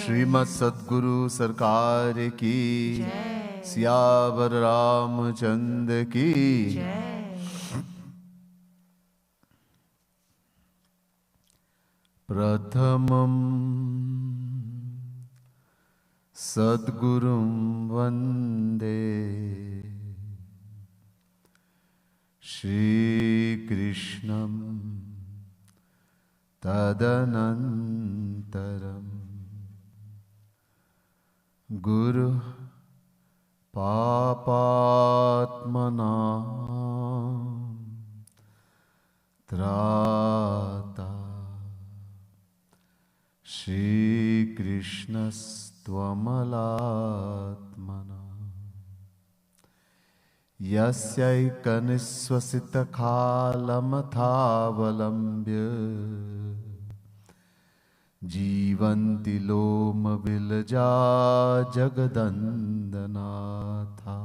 श्रीमद् सद्गुरु सरकार की सियावर रामचंद्र की प्रथमं सद्गुरुं वन्दे श्रीकृष्णं तदनन्तरं गुरु पापात्मना त्राता श्रीकृष्णस्त्वमलात्मना यस्यैकनिःश्वसितकालमथावलम्ब्य जीवन्ति लोमविलजा जगदन्दनाथा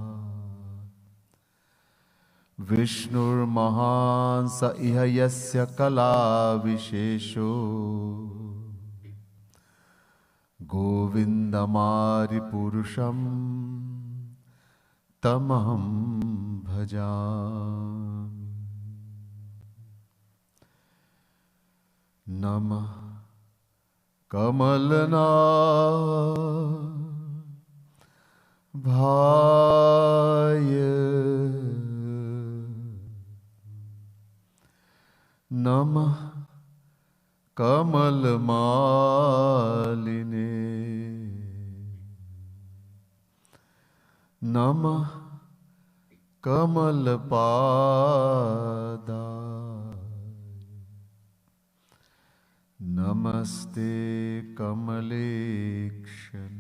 विष्णुर्महान् स इह यस्य कलाविशेषो गोविन्दमारिपुरुषं तमहं भजामि। नमः कमलनाभाय नमः कमलमालिने नमः कमलपादाय नमस्ते कमलेक्षण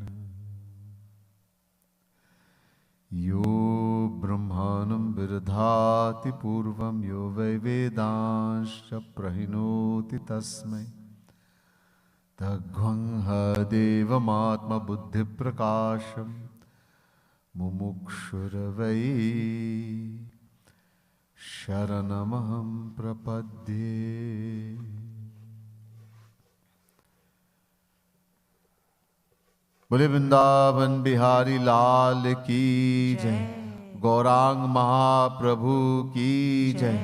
यो ब्रह्माणं विदधाति पूर्वं यो वै वेदांश्च प्रहिणोति तस्मै तद्ध्वं देवमात्मबुद्धिप्रकाशं मुमुक्षुर्वै शरणमहं प्रपद्ये। बोले वृंदावन बिहारी लाल की जय, गौरांग महाप्रभु की जय,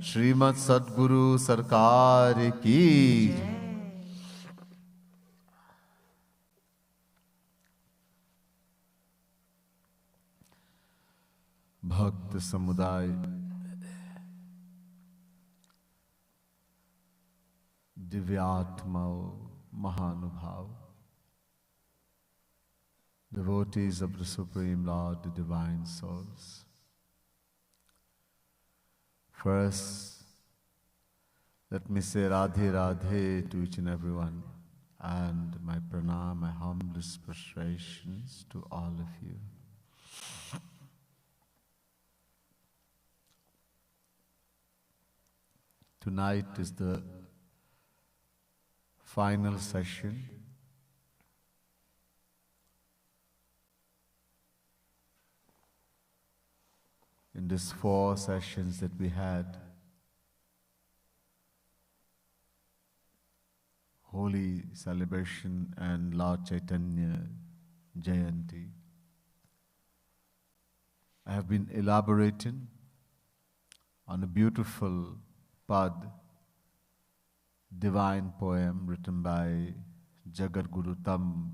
श्रीमद् सद्गुरु सरकार की जय। भक्त समुदाय, दिव्यात्माओं, महानुभाव, devotees of the Supreme Lord, the Divine Souls. First, let me say Radhe Radhe to each and everyone, and my pranam, my humblest prostrations to all of you. Tonight is the final session in these 4 sessions that we had. Holy celebration and Lord Chaitanya Jayanti. I have been elaborating on a beautiful pad, divine poem written by Jagat Guru Tam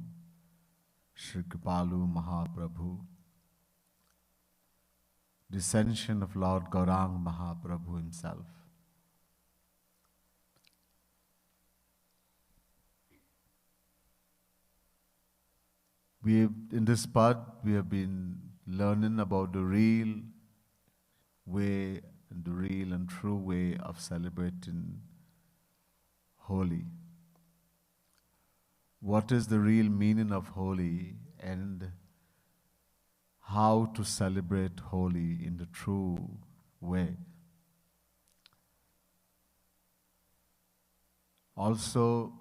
Shri Kripalu Mahaprabhu, descension of Lord Gaurang Mahaprabhu himself. In this part, we have been learning about the real way and the real and true way of celebrating Holi. What is the real meaning of Holi and how to celebrate Holi in the true way. Also,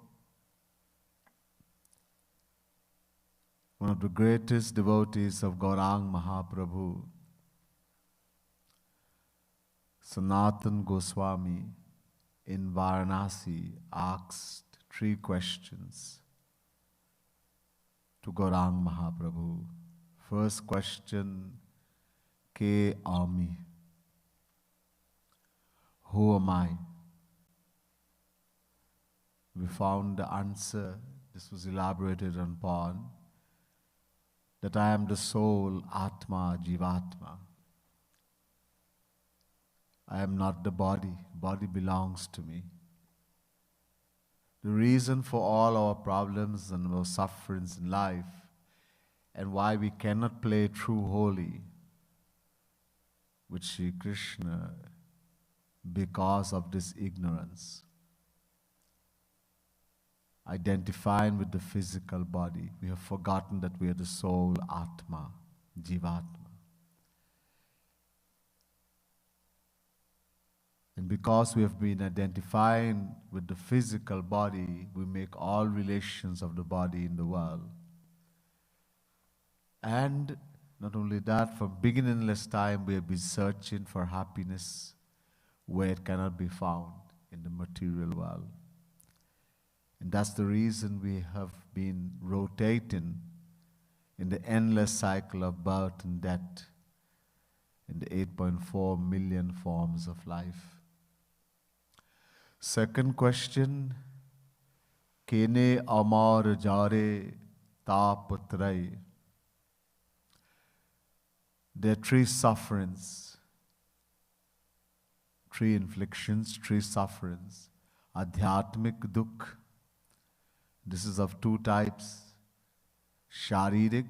one of the greatest devotees of Gaurang Mahaprabhu, Sanatan Goswami in Varanasi, asked 3 questions. to Gaurang Mahaprabhu. First question, Ke Ami? Who am I? We found the answer, this was elaborated upon, that I am the soul, Atma, Jivatma. I am not the body, body belongs to me. The reason for all our problems and our sufferings in life and why we cannot play true holy with Sri Krishna because of this ignorance. Identifying with the physical body, we have forgotten that we are the soul, Atma, Jivatma. And because we have been identifying with the physical body, we make all relations of the body in the world. And not only that, from beginningless time, we have been searching for happiness where it cannot be found in the material world. And that's the reason we have been rotating in the endless cycle of birth and death in the 8.4 million forms of life. Second question, Kene amar jare ta putrai. There are three sufferings, three inflictions, three sufferings. Adhyatmik dukh, this is of two types. Sharirik,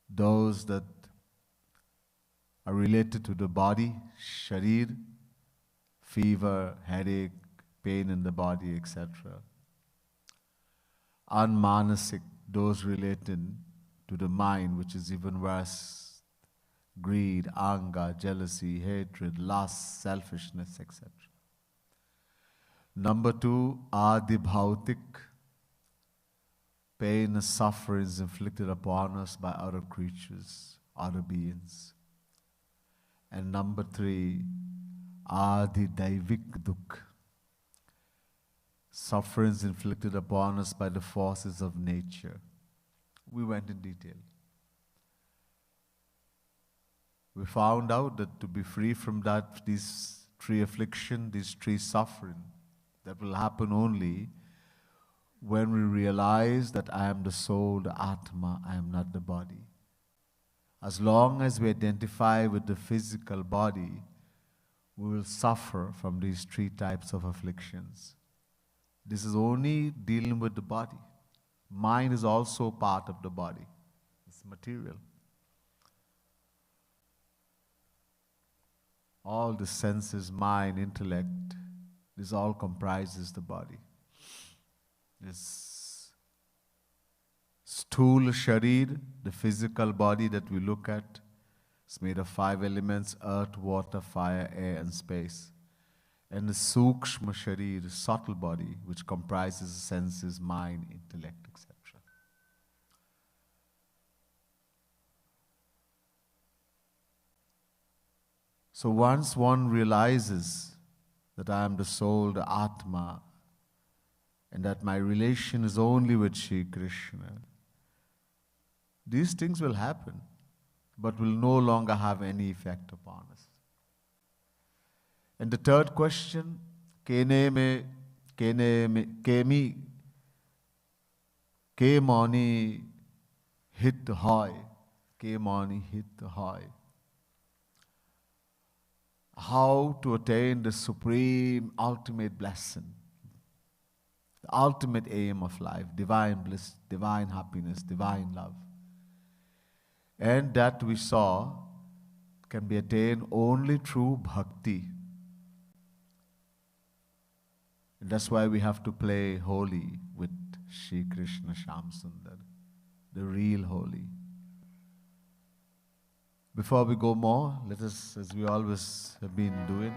those that are related to the body, sharir, fever, headache, pain in the body, etc. Anmanasik, those related to the mind, which is even worse, greed, anger, jealousy, hatred, lust, selfishness, etc. Number two, adibhautik, pain and suffering is inflicted upon us by other creatures, other beings. And number three, Adi-daivik dukh, sufferings inflicted upon us by the forces of nature. We went in detail. We found out that to be free from that, these three affliction, these three suffering, that will happen only when we realize that I am the soul, the Atma, I am not the body. As long as we identify with the physical body, we will suffer from these three types of afflictions. This is only dealing with the body. Mind is also part of the body. It's material. All the senses, mind, intellect, this all comprises the body. This Sthula Sharir, the physical body that we look at, it's made of 5 elements: earth, water, fire, air, and space. And the Sukshma Sharir, the subtle body, which comprises senses, mind, intellect, etc. So once one realizes that I am the soul, the Atma, and that my relation is only with Sri Krishna, these things will happen, but will no longer have any effect upon us. And the third question, ke mani hit hoy, ke mani hit hoy. How to attain the supreme ultimate blessing, the ultimate aim of life, divine bliss, divine happiness, divine love. And that we saw can be attained only through bhakti. And that's why we have to play holy with Sri Krishna Shyam Sundar, the real holy. Before we go more, let us, as we always have been doing,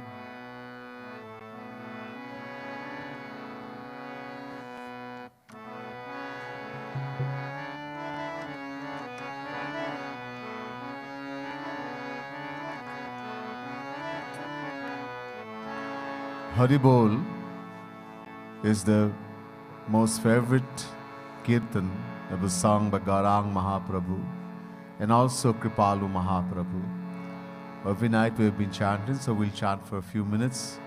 Haribol is the most favorite Kirtan that was sung by Gaurang Mahaprabhu and also Kripalu Mahaprabhu. Every night we have been chanting, so we'll chant for a few minutes.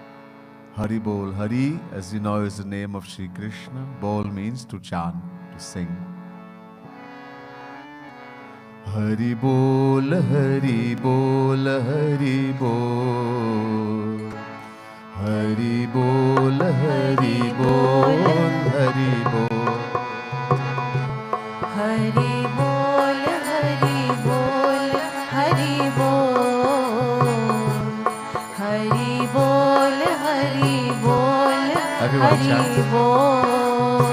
Hari Bol. Hari, as you know, is the name of Sri Krishna. Bol means to chant, to sing. Hari Bol, Hari Bol, Hari Bol. Hari Bol, Hari Bol, Hari Bol. Hari Bol, Hari Bol, Hari Bol. Hari Bol, Hari Bol, Hari Bol.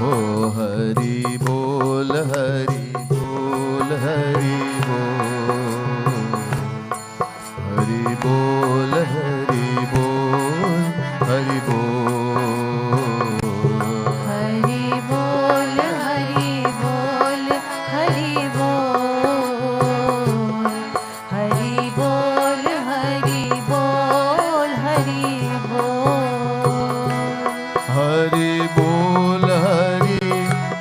Oh, Hari Bol, Hari Bol, Hari Bol. Hari Bol, Hari Bol, Hari Bol. Hari Bol, Hari Bol, Hari Bol. Hari Bol, Hari Bol, Hari Bol. Hari Bol, Hari Bol, Hari Bol. Hari Bol, Hari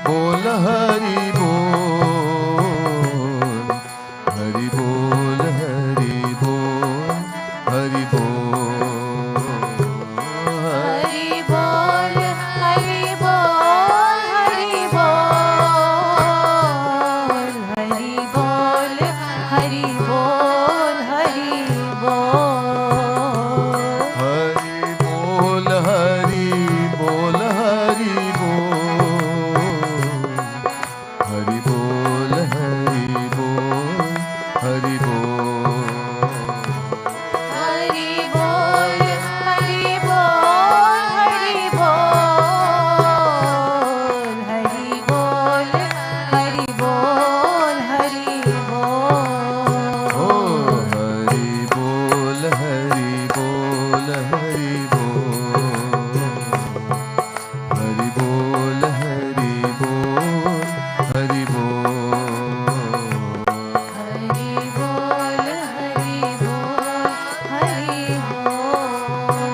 Bol, Hari Bol. Hari Bol, Hari Bol, Hari Bol. Hari Bol, Hari Bol, Hari Bol. Hari Bol, Hari Bol, Hari Bol. Hari Bol, Hari Bol, Hari Bol. Hari Bol, Hari Bol, Hari Bol. Hari Bol, Hari Bol, Hari Bol. Oh, Hari Bol, Hari Bol, Hari Bol. Hari Bol, Hari Bol, Hari Bol. Hari Bol, Hari Bol, Hari Bol.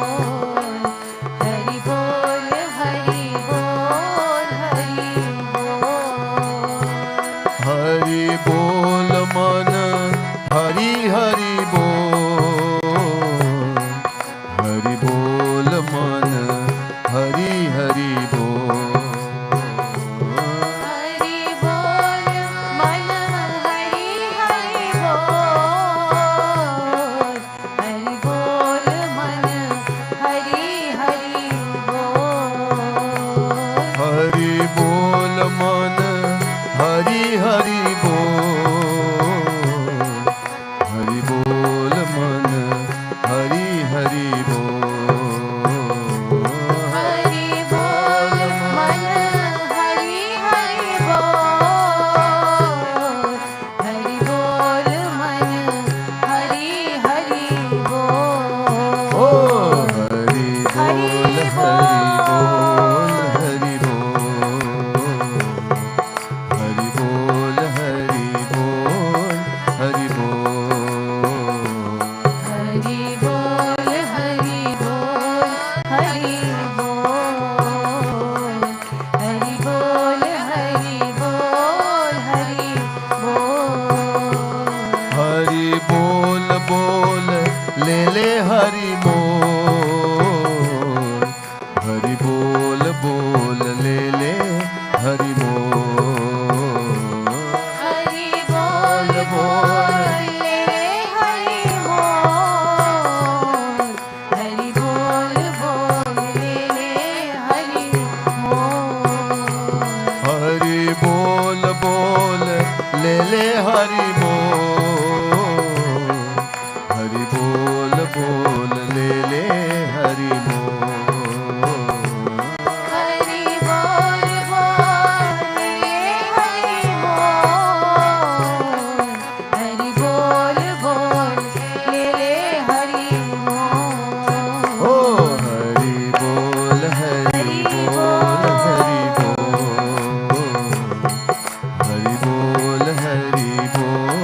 Hari Bol, Hari Bol, Hari Bol. Hari Bol man, Hari Hari Bol. Hari Bol man, Hari Hari Bol. Hari Bol, man Hari Hari Bol. Hari Bol, man Hari Hari Bol. Hari Bol man, Hari Hari Bol. Hari Bol man, Hari Hari Bol. Hari Bol, man Hari Hari Bol. Hari Bol, man Hari Hari Bol. Oh, Hari Bol, Hari Bol, Hari Bol. Hari Bol, Hari Bol, Hari Bol. Hari Bol, Hari Bol, Hari Bol. Hari Bol, Hari Bol, Hari Bol. Hari Bol Bol, le le Hari Bol. Hari Bol Bol, le le Hari Bol. Hari Bol, Bol, le Hari Bol. Hari Bol, Bol, le Hari Bol. Hari Bol Bol, le le Hari Bol. Hari Bol Bol, le le Hari Bol. Hari Bol, Bol, le Hari Bol. Hari Bol, Bol, le Hari Bol. Oh, Hari Bol, Hari Bol, Hari Bol. Hari Bol, Hari Bol,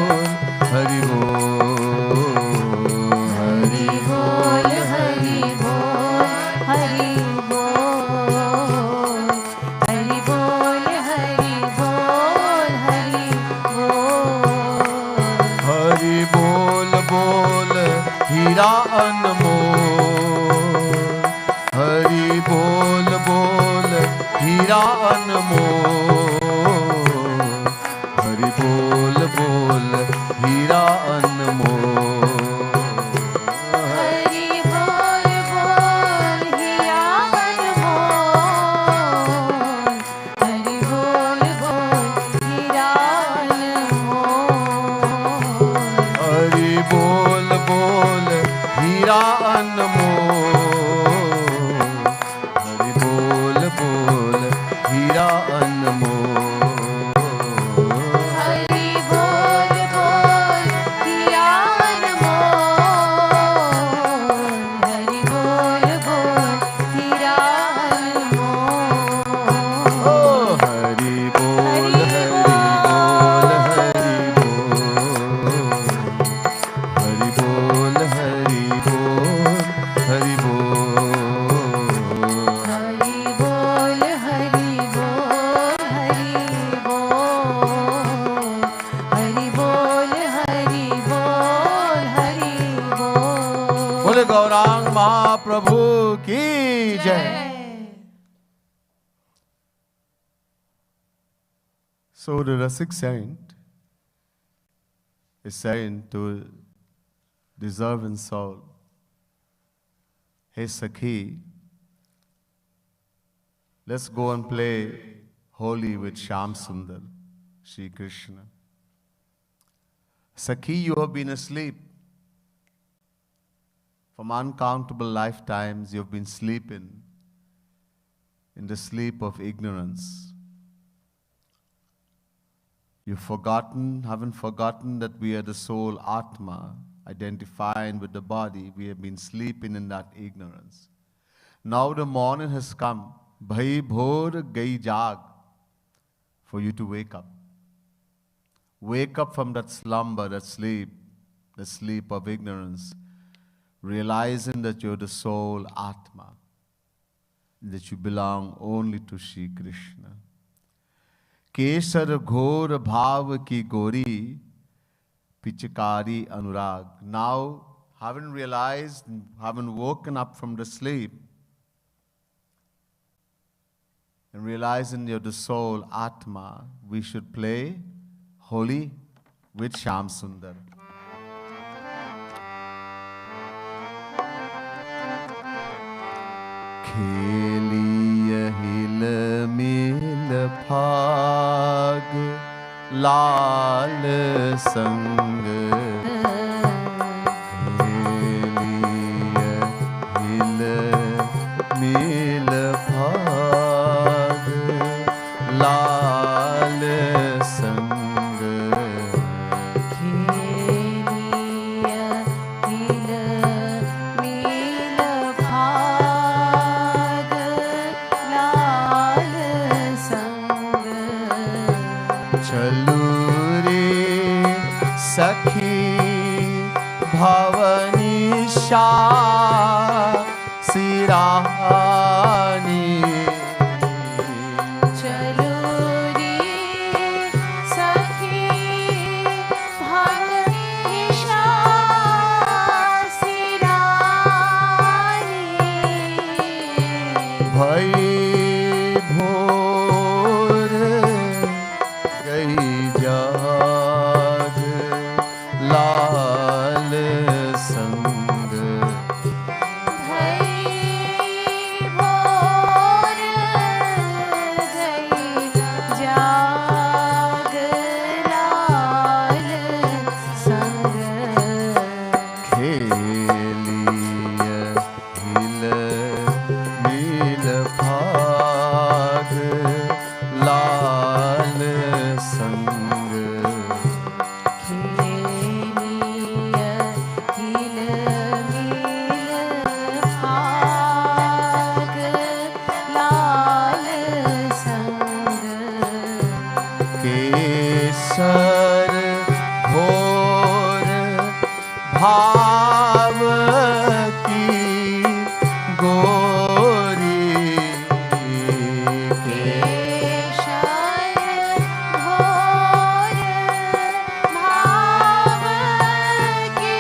प्रभु की जय. So the Rasik saint is saying to deserving soul, hey Sakhi, let's go and play Holi with Shyam Sundar, Shri Krishna. Sakhi, you have been asleep. From uncountable lifetimes, you have been sleeping in the sleep of ignorance. You've haven't forgotten that we are the soul Atma, identifying with the body. We have been sleeping in that ignorance. Now the morning has come. Bhai bhor gai jag. For you to wake up. Wake up from that slumber, that sleep of ignorance. Realizing that you're the soul Atma. That you belong only to Shri Krishna. Kesar ghor bhav ki gori, pichakari anurag. Now, having realized, having woken up from the sleep, and realizing you're the soul Atma, we should play Holi with Shyam Sundar. खेलिय हिल मिल भाग लाल संग खेलिय हिल मिल भाग लाल संग सखी भवनी सिरानी चलो रे सखी भवनी सिरानी भई भोर गई जाग लाल संग भई भोर गई जाग लाल संग खेलिय हिल मिल भाग लाल संग केसर घोर भाव की गोरी केसर घोर भाव की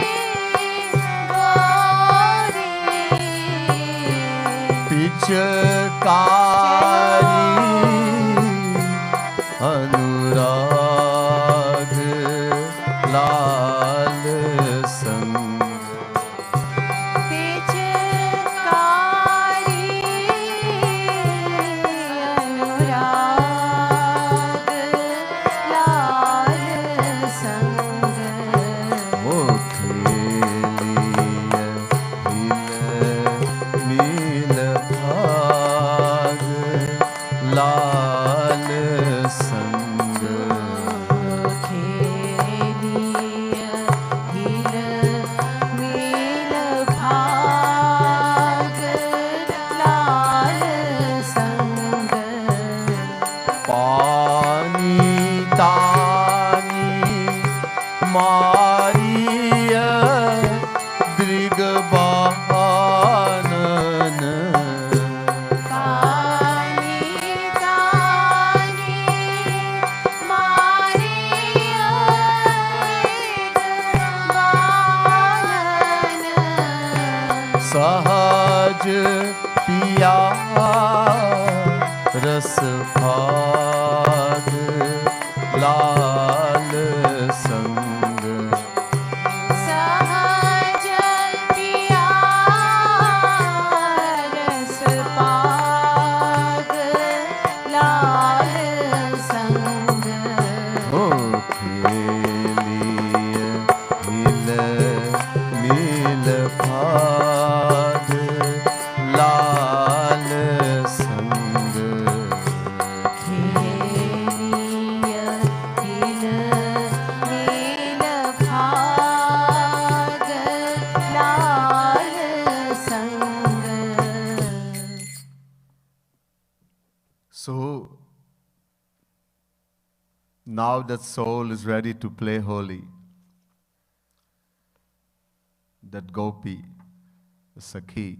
गोरी पिचकारी अनुराग लाल संग पिचकारी अनुराग लाल संग ओ खेलिय हिल मिल भाग लाल संग पिया रस भाग लाल संग सहज पिया रस पाग लाल संग हो खेलिय हिल नील भाग लाल संग खेलिय हिल नील भाग लाल संग So now that soul is ready to play holy, that gopi, the Sakhi,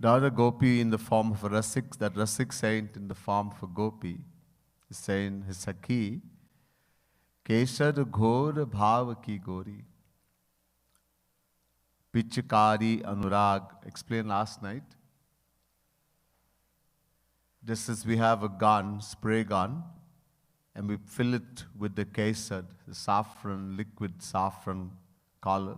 the other gopi in the form of a Rasik, that Rasik saint in the form of a gopi, is saying his Sakhi, Kesar ghor bhav ki gori, Pichkari anurag, explained last night. Just as we have a gun, spray gun, and we fill it with the kesar, the saffron, liquid saffron color.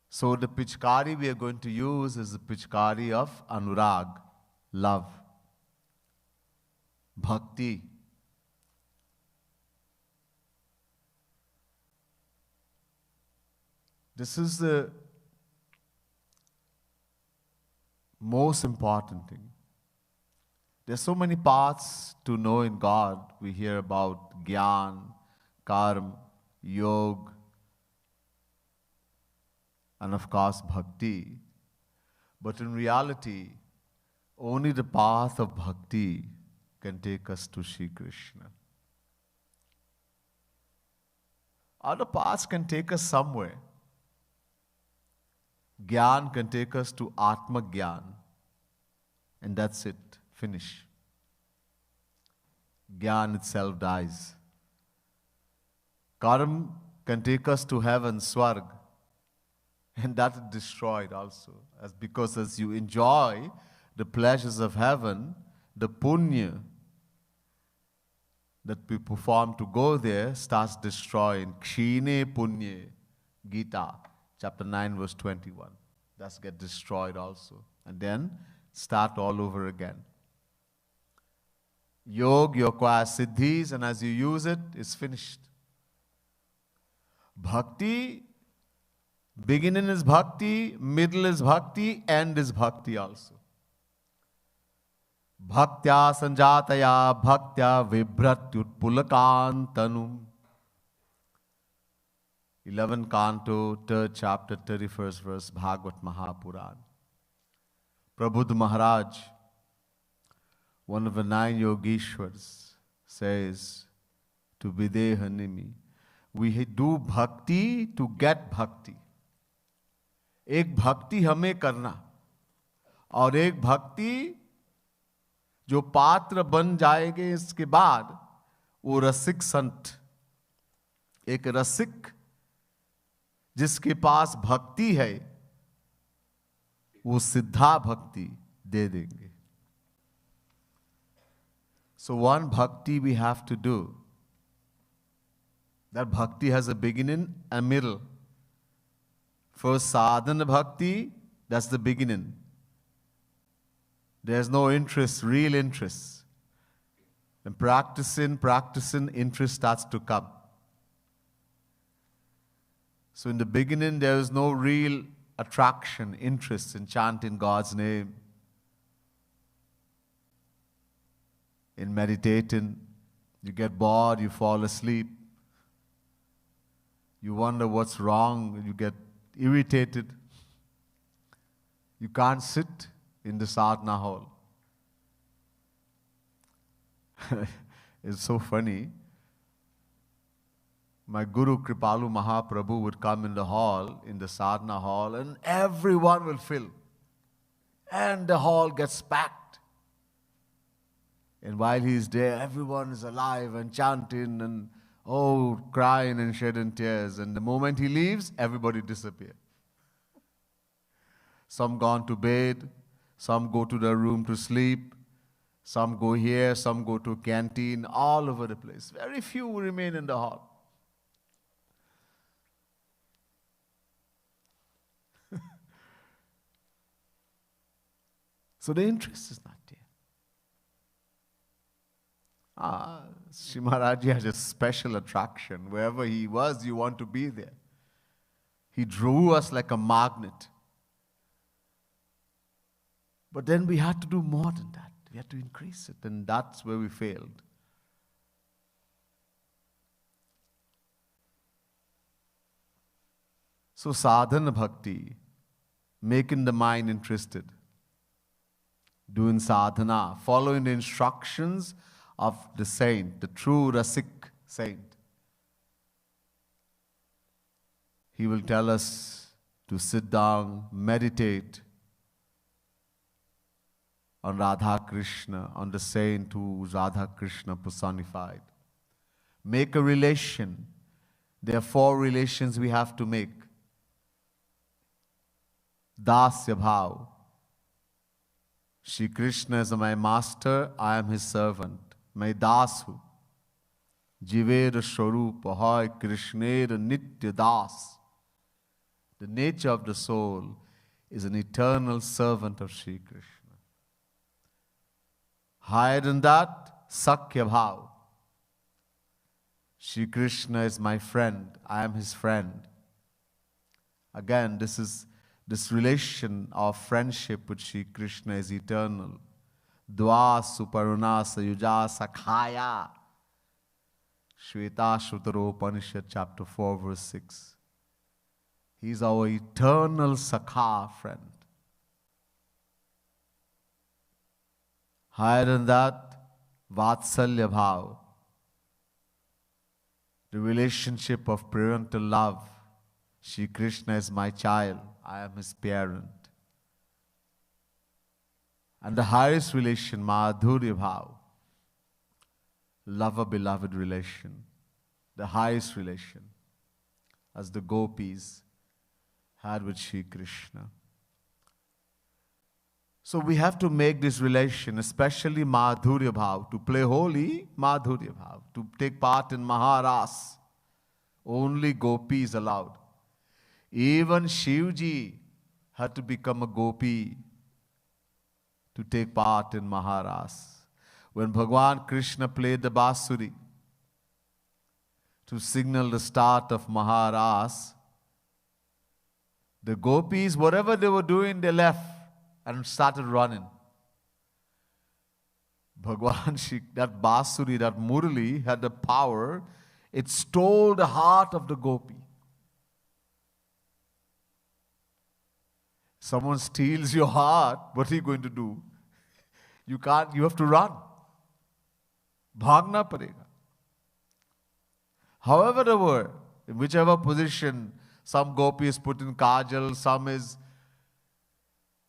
So the pichkari we are going to use is the pichkari of anurag, love, bhakti. This is the most important thing. There's so many paths to know in God. We hear about Gyan, Karma, Yoga, and of course Bhakti. But in reality, only the path of Bhakti can take us to Shri Krishna. Other paths can take us somewhere. Gyan can take us to Atma Gyan, and that's it, finish. Gyan itself dies. Karma can take us to heaven, Swarg, and that is destroyed also. Because as you enjoy the pleasures of heaven, the punya that we perform to go there starts destroying. Kshine punya, Gita. Chapter 9, verse 21. That's get destroyed also. And then start all over again. Yoga, you acquire siddhis, and as you use it, it's finished. Bhakti, beginning is bhakti, middle is bhakti, end is bhakti also. Bhaktya sanjataya bhaktya vibhratyutpulakantanum. 11th canto, 3rd chapter, 31st verse, Bhagavad Mahapuran. Prabhupada Maharaj, one of the 9 Yogeshwars, says to Videhanimi, we do bhakti to get bhakti. एक भक्ति हमें करना और एक भक्ति जो पात्र बन जाएंगे इसके बाद वो रसिक संत, एक रसिक जिसके पास भक्ति है वो सिद्धा भक्ति दे देंगे. So one bhakti we have to do. That bhakti has a beginning and middle. First sadhana bhakti, that's the beginning. There's no interest, real interest. And practicing, interest starts to come. So in the beginning, there is no real attraction, interest in chanting God's name, in meditating. You get bored, you fall asleep. You wonder what's wrong, you get irritated. You can't sit in the sadhana hall. It's so funny. My Guru Kripalu Mahaprabhu would come in the hall, in the sadhana hall, and everyone will fill. And the hall gets packed. And while he's there, everyone is alive and chanting and Oh, crying and shedding tears. And the moment he leaves, everybody disappears. Some gone to bed, some go to their room to sleep, some go here, some go to canteen, all over the place. Very few remain in the hall. So the interest is not there. Sri Maharaji has a special attraction. Wherever he was, you want to be there. He drew us like a magnet. But then we had to do more than that. We had to increase it, and that's where we failed. So sadhana bhakti, making the mind interested, doing sadhana, following the instructions of the saint, the true Rasik saint. He will tell us to sit down, meditate on Radha Krishna, on the saint who is Radha Krishna personified. Make a relation. There are 4 relations we have to make. Dasya bhav. Shri Krishna is my master, I am his servant. मैं दास हूँ जीवेर स्वरूप है कृष्णेर नित्य दास. The nature of the soul is an eternal servant of Shri Krishna. Higher than that, Sakya Bhav. Shri Krishna is my friend, I am his friend. Again, this relation of friendship with Shri Krishna is eternal. Dva Suparuna Sayuja Sakhaya. Shweta Shrutaro Upanishad chapter 4 verse 6. He is our eternal Sakha friend. Higher than that, Vatsalya Bhav. The relationship of parental love. Shri Krishna is my child, I am his parent. And the highest relation, Madhurya Bhav, lover-beloved relation, the highest relation, as the gopis had with Shri Krishna. So we have to make this relation, especially Madhurya Bhav, to play holy, Madhurya Bhav, to take part in Maharas. Only gopis allowed. Even Shivji had to become a gopi to take part in Maharas. When Bhagwan Krishna played the Basuri to signal the start of Maharas, the gopis, whatever they were doing, they left and started running. Bhagwan, that Basuri, that Murali had the power, it stole the heart of the gopi. Someone steals your heart, what are you going to do? You can't, you have to run. Bhagna padega. However they were, in whichever position, some gopi is put in kajal, some is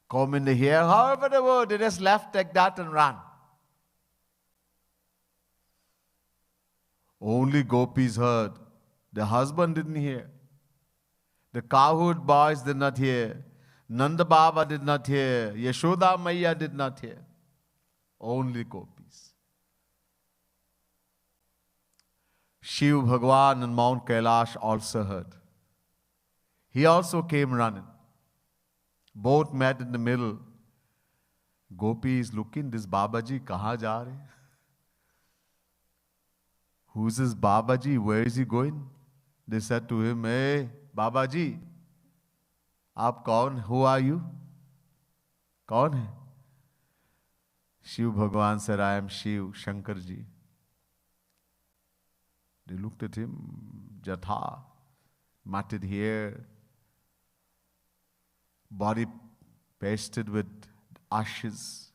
comb in the hair, however they were, they just left like that and ran. Only gopis heard. The husband didn't hear. The cowherd boys did not hear. Nanda Baba did not hear. Yashoda Maya did not hear. Only gopis. Shiv Bhagwan and Mount Kailash also heard. He also came running. Both met in the middle. Gopi is looking, this Babaji, kahan ja rahe? Who's this Babaji? Where is he going? They said to him, hey, Babaji, aap kaun? Who are you? Kaun hai? Shiv Bhagwan said, I am Shiv, Shankarji. They looked at him, Jatha, matted hair, body pasted with ashes,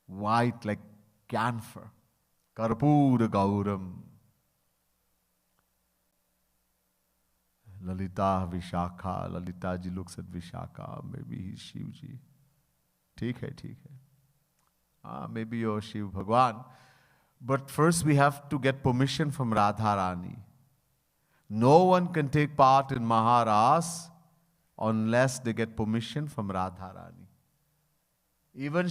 white like camphor, Karpura Gauram. Lalita Vishakha, Lalita ji looks at Vishakha, maybe he's Shivji. Theek hai. Maybe you're Shiv Bhagwan. But first we have to get permission from Radharani. No one can take part in Maharas unless they get permission from Radharani. Even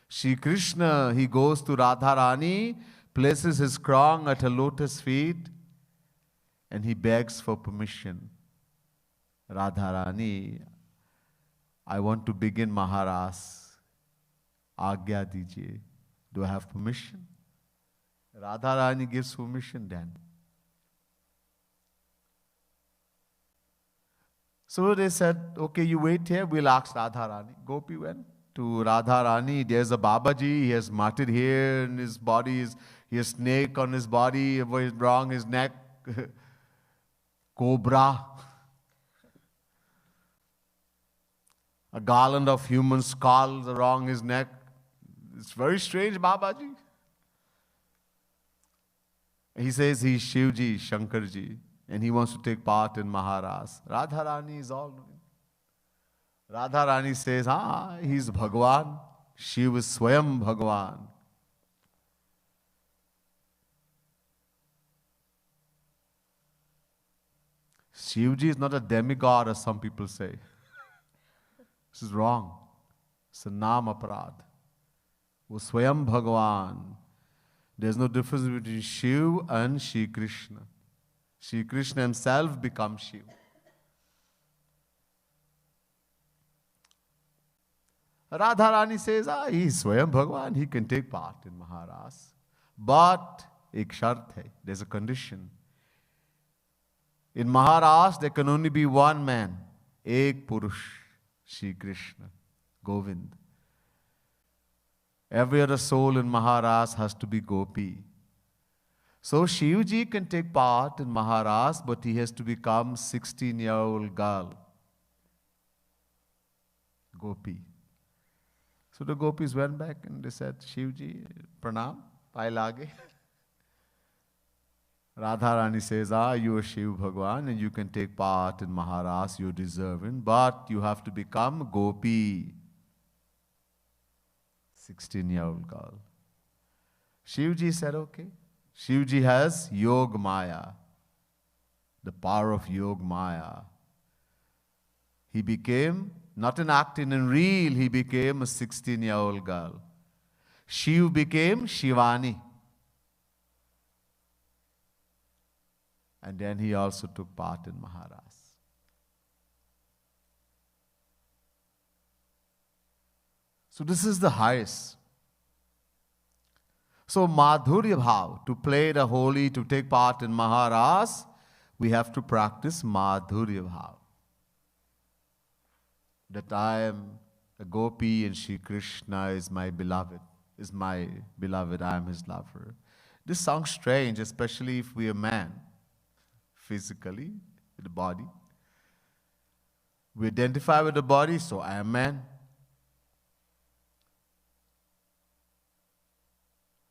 Shri Krishna, he goes to Radharani, places his crown at her lotus feet, and he begs for permission. Radharani, I want to begin Maharas. Agya dijiye. Do I have permission? Radharani gives permission then. So they said, okay, you wait here, we'll ask Radharani. Gopi went to Radharani. There's a Babaji, he has matted hair in his body, he has snake on his body, wrong his neck, cobra. A garland of human skulls around his neck. It's very strange, Babaji. He says he's Shivji, Shankarji, and he wants to take part in Maharas. Radharani is all knowing. Radharani says, he's Bhagwan. Shiv is Swayam Bhagwan. Shivji is not a demigod as some people say. This is wrong. It's a Naam Aparad. वो स्वयं भगवान. There's no difference between Shiv and Shri Krishna. Shri Krishna himself becomes Shiv. Radharani says, he's Swayam Bhagwan, he can take part in Maharas. But ek shart hai, there's a condition. In Maharas, there can only be one man, ek Purush, Shri Krishna, Govind. Every other soul in Maharas has to be Gopi. So Shivji can take part in Maharas, but he has to become 16-year-old girl. Gopi. So the gopis went back and they said, Shivji, pranam, pai lage. Radharani says, you are Shiv Bhagwan and you can take part in Maharas, you deserve it, but you have to become Gopi. 16-year-old girl. Shivji said, okay. Shivji has Yog Maya, the power of Yog Maya. He became, not an acting in real, he became a 16-year-old girl. Shiv became Shivani. And then he also took part in Maharas. So this is the highest. So Madhurya Bhav, to play the holy, to take part in Maharas, we have to practice Madhurya Bhav. That I am a Gopi and Shri Krishna is my beloved, I am his lover. This sounds strange, especially if we are man, physically, with the body. We identify with the body, so I am man.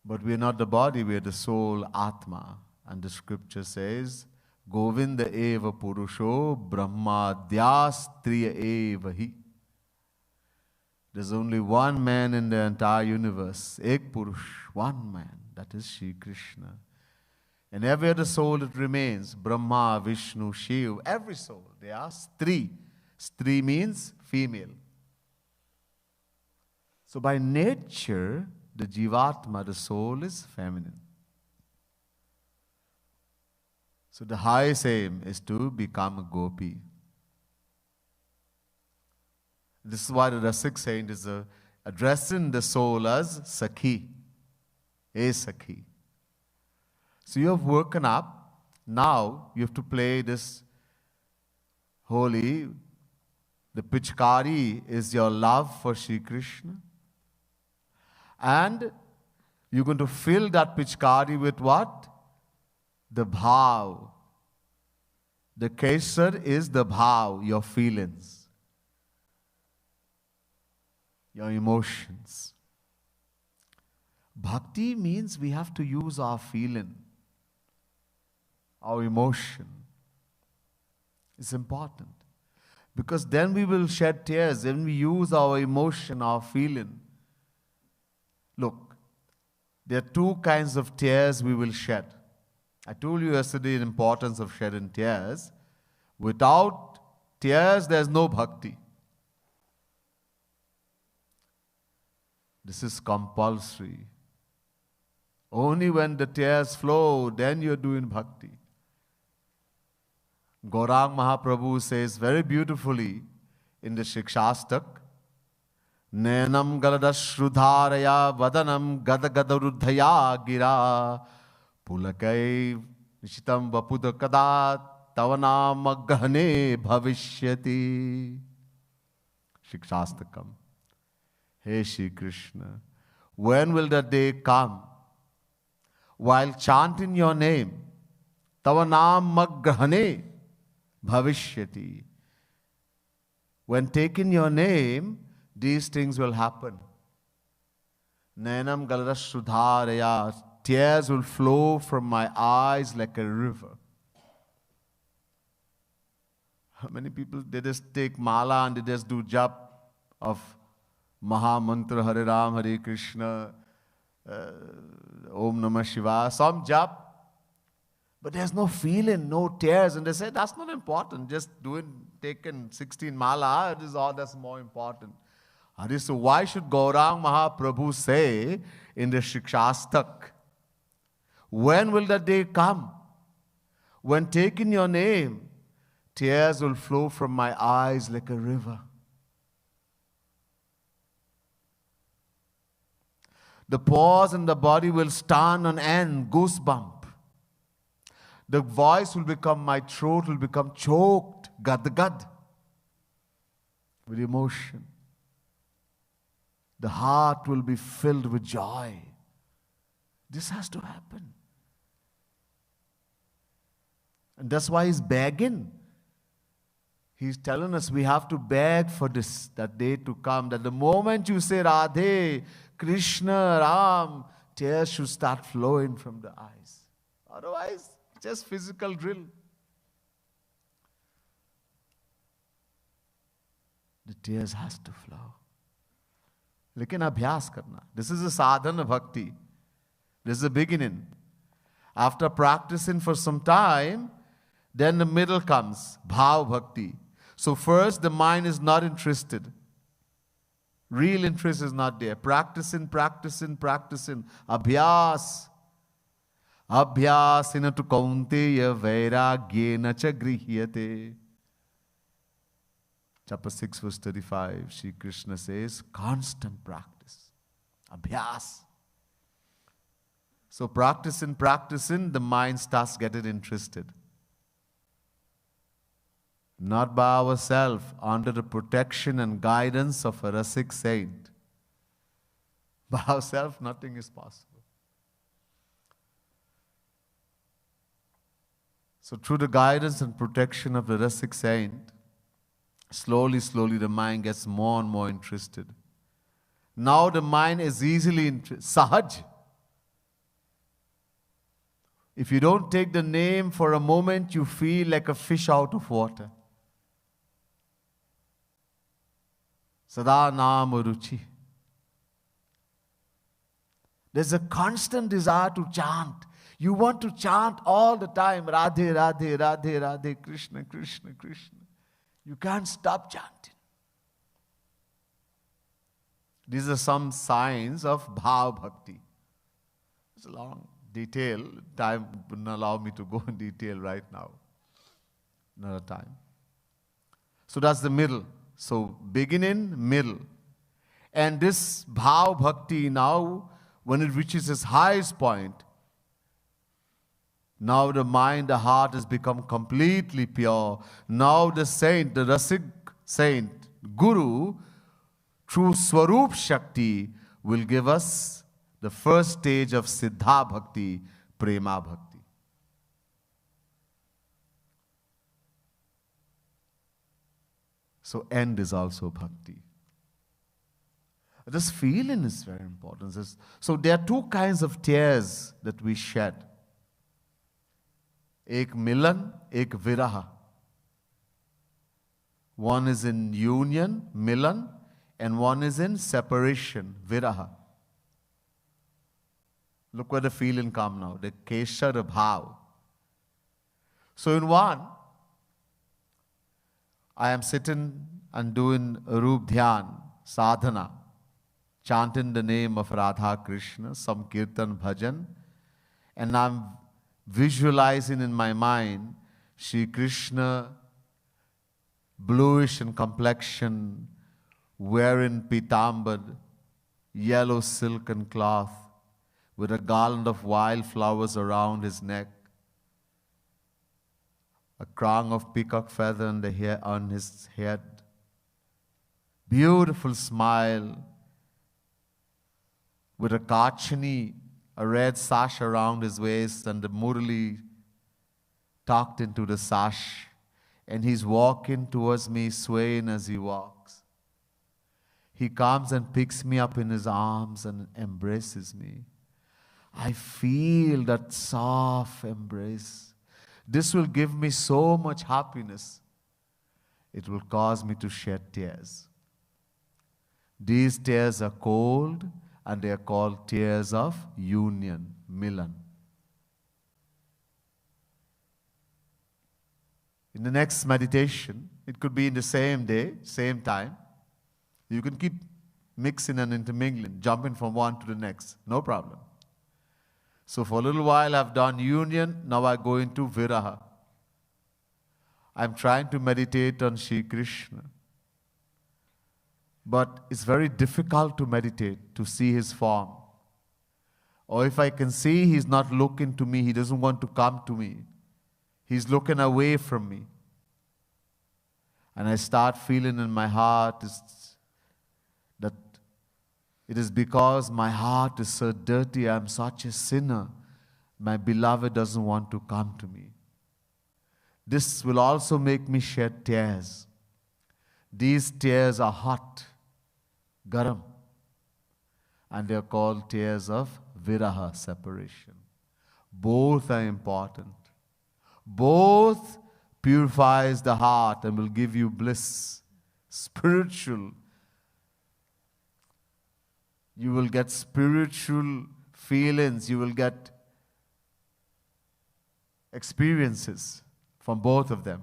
But we are not the body, we are the soul, Atma. And the scripture says, Govinda eva purusho brahma dyastriya eva hi. There's only one man in the entire universe, ek purush, one man, that is Shri Krishna. And every other soul that remains, Brahma, Vishnu, Shiv, every soul, they are Stri. Stri means female. So by nature, the Jivatma, the soul, is feminine. So the highest aim is to become a Gopi. This is why the Rasik saint is addressing the soul as Sakhi, a Sakhi. So you have woken up, now you have to play this holy. The Pichkari is your love for Shri Krishna. And you're going to fill that Pichkari with what? The Bhav. The Kesar is the Bhav, your feelings, your emotions. Bhakti means we have to use our feeling, our emotion. It's important. Because then we will shed tears when we use our emotion, our feeling. Look, there are two kinds of tears we will shed. I told you yesterday the importance of shedding tears. Without tears, there's no bhakti. This is compulsory. Only when the tears flow, then you're doing bhakti. Gaurang Mahaprabhu says very beautifully in the Shikshastak, Nenam galadashrudharaya vadanam gadagadarudhaya gira pulakai nishitam vapudakada tavanam aghane bhavishyati. Shikshastakam. Hey Shri Krishna, when will the day come while chanting your name, tavanam aghane bhavishyati? When taking your name, these things will happen. Nainam galadashrudharaya, tears will flow from my eyes like a river. How many people, they just take mala and they just do jap of Maha Mantra, Hare Ram, Hare Krishna, Om Namah Shivaya, some jap, but there's no feeling, no tears. And they say, that's not important, just taking 16 mala, that's more important. So why should Gaurang Mahaprabhu say in the Shikshastak, when will the day come when taking your name, tears will flow from my eyes like a river? The pores in the body will stand on end, goosebump. The voice will become, my throat will become choked, gad-gad, with emotion. The heart will be filled with joy. This has to happen. And that's why he's begging. He's telling us we have to beg for this, that day to come, that the moment you say Radhe, Krishna, Ram, tears should start flowing from the eyes. Otherwise, just physical drill. The tears has to flow. Lekin abhyas karna. This is a sadhana bhakti. This is the beginning. After practicing for some time, then the middle comes, bhav bhakti. So first the mind is not interested. Real interest is not there. Practicing. Abhyas. Abhyasena tu kaunteya vairagyena cha grihyate. Chapter 6 verse 35, Shri Krishna says, constant practice. Abhyas. So practicing, the mind starts getting interested. Not by ourselves, under the protection and guidance of a Rasik saint. By ourselves, nothing is possible. So through the guidance and protection of the Rasik saint, slowly the mind gets more and more interested. Now the mind is easily sahaj. If you don't take the name for a moment, you feel like a fish out of water. Sada naam ruchi. There's a constant desire to chant. You want to chant all the time, Radhe, Radhe, Radhe, Radhe, Krishna, Krishna, Krishna. You can't stop chanting. These are some signs of bhav bhakti. It's a long detail. Time wouldn't allow me to go in detail right now. Another time. So that's the middle. So beginning, middle. And this bhav bhakti now, when it reaches its highest point, now the mind, the heart has become completely pure. Now the saint, the Rasik saint, Guru, through Swarup Shakti, will give us the first stage of Siddha Bhakti, Prema Bhakti. So end is also Bhakti. This feeling is very important. So there are two kinds of tears that we shed. Ek milan, ek viraha. One is in union, milan, and one is in separation, viraha. Look where the feeling comes now, the keshara bhav. So in one, I am sitting and doing Roop Dhyan, sadhana, chanting the name of Radha Krishna, some kirtan bhajan, and I'm visualizing in my mind Shri Krishna, bluish in complexion, wearing pitambar, yellow silken cloth, with a garland of wildflowers around his neck, a crown of peacock feather on his head, beautiful smile, with a kachani, a red sash around his waist, and the murali tucked into the sash, and he's walking towards me, swaying as he walks. He comes and picks me up in his arms and embraces me. I feel that soft embrace. This will give me so much happiness. It will cause me to shed tears. These tears are cold, and they are called tears of union, milan. In the next meditation, it could be in the same day, same time. You can keep mixing and intermingling, jumping from one to the next, no problem. So for a little while I've done union, now I go into viraha. I'm trying to meditate on Shri Krishna. But it's very difficult to meditate, to see his form. Or if I can see he's not looking to me, he doesn't want to come to me. He's looking away from me. And I start feeling in my heart that it is because my heart is so dirty, I'm such a sinner, my beloved doesn't want to come to me. This will also make me shed tears. These tears are hot, garam, and they are called tears of viraha, separation. Both are important. Both purifies the heart and will give you bliss, spiritual. You will get spiritual feelings, you will get experiences from both of them.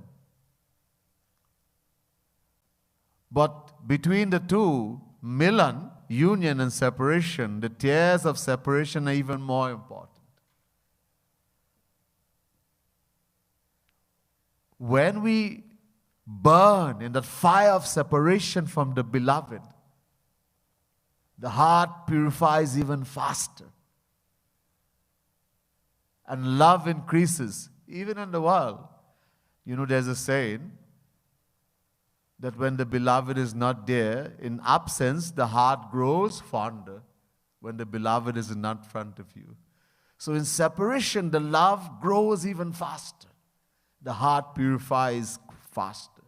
But between the two, milan, union and separation, the tears of separation are even more important. When we burn in that fire of separation from the beloved, the heart purifies even faster. And love increases, even in the world. You know, there's a saying that when the beloved is not there, in absence, the heart grows fonder when the beloved is not in front of you. So in separation, the love grows even faster. The heart purifies faster.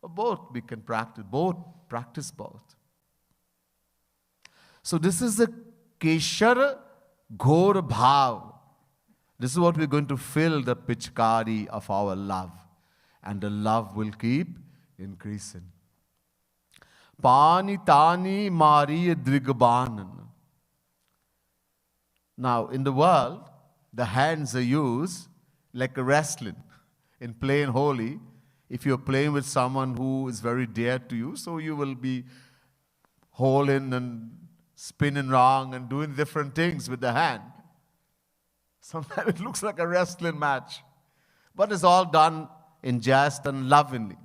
Both we can practice both. So this is the Keshara Ghor Bhav. This is what we're going to fill the pichkari of our love. And the love will keep increasing. Pani tani mariya drigbanan. Now, in the world, the hands are used like a wrestling. In playing holy, if you're playing with someone who is very dear to you, so you will be holding and spinning wrong and doing different things with the hand. Sometimes it looks like a wrestling match, but it's all done in jest and lovingly.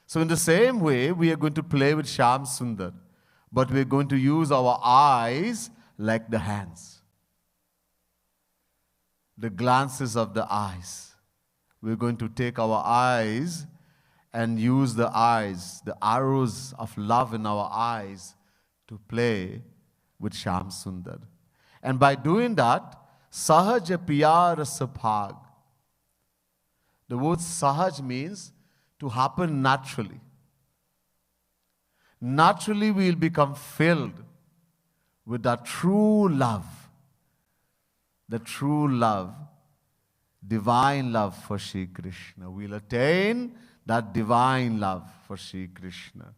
So in the same way, we are going to play with Shyam Sundar, but we're going to use our eyes like the hands. The glances of the eyes. We're going to take our eyes and use the eyes, the arrows of love in our eyes, to play with Shyam Sundar. And by doing that, Sahaja Piyar Sapag. The word Sahaj means to happen naturally. Naturally, we'll become filled with that true love. The true love, divine love for Shri Krishna. We'll attain that divine love for Shri Krishna.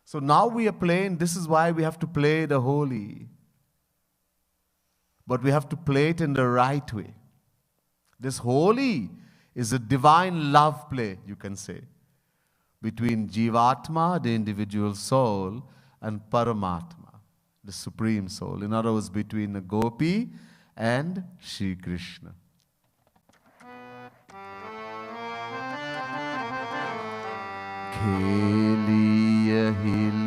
So now we are playing, this is why we have to play the holy. But we have to play it in the right way. This Holi is a divine love play, you can say, between Jivatma, the individual soul, and Paramatma, the supreme soul. In other words, between the Gopi and Shri Krishna. Kheliya hil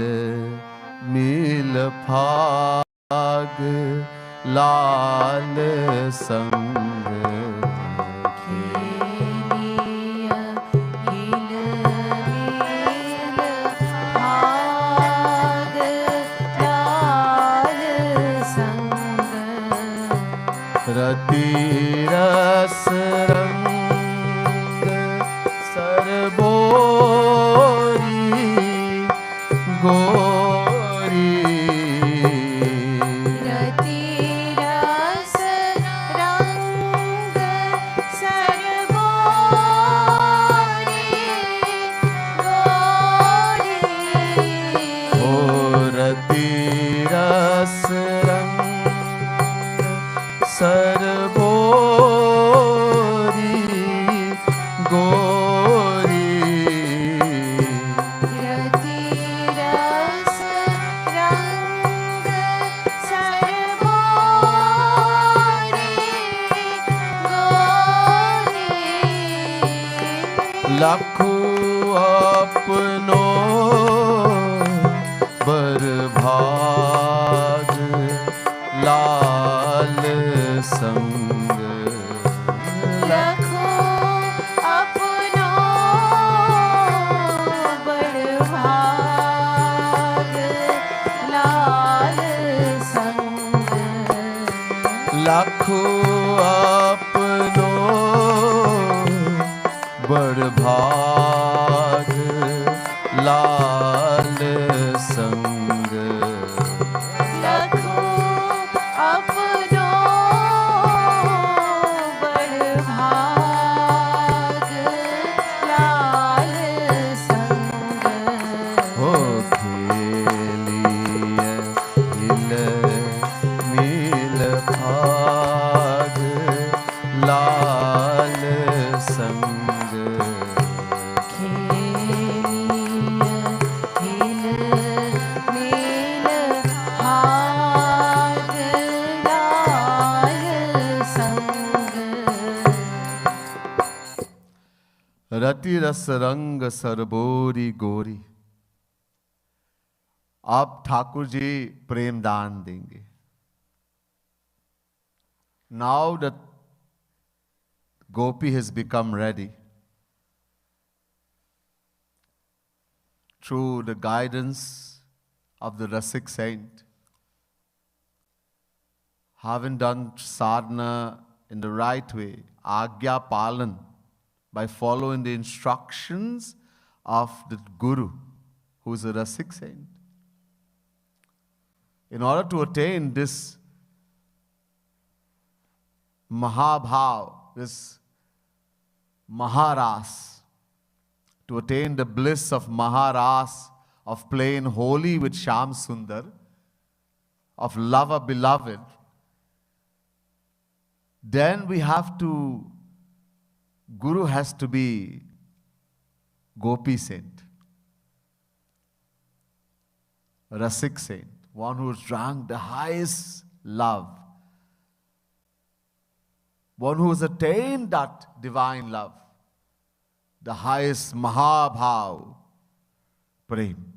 mil phag lal sang. खेलिया हिल मिल भाग लाल संग रति रस रंग सरबोरी गोरी रति रस रंग सरबोरी गोरी ओ रति रस रंग सरबोरी गोरी रति रस रंग सरबोरी गोरी लखु अपनो बरभाग लाल संग लखो अपनो बड़भाग लाल संग लखु अपनो बड़भाग लाल संग लखो अपनो बड़भाग लाल संग हो खेलिए हिल मिल भाग लाल संग खेलिया हिल मिल भाग लाल संग रति रस रंग सरबोरी गोरी। अब ठाकुर जी प्रेम दान देंगे। Now that Gopi has become ready, through the guidance of the Rasik saint, having done sadhana in the right way, Agya Palan, by following the instructions of the Guru, who is a Rasik saint. In order to attain this Mahabhav, this Maharas, to attain the bliss of Maharas, of playing holy with Shyam Sundar, of lover beloved, then we have to, Guru has to be Gopi saint, Rasik saint, one who has drank the highest love, one who has attained that divine love, the highest Mahabhav, Prem.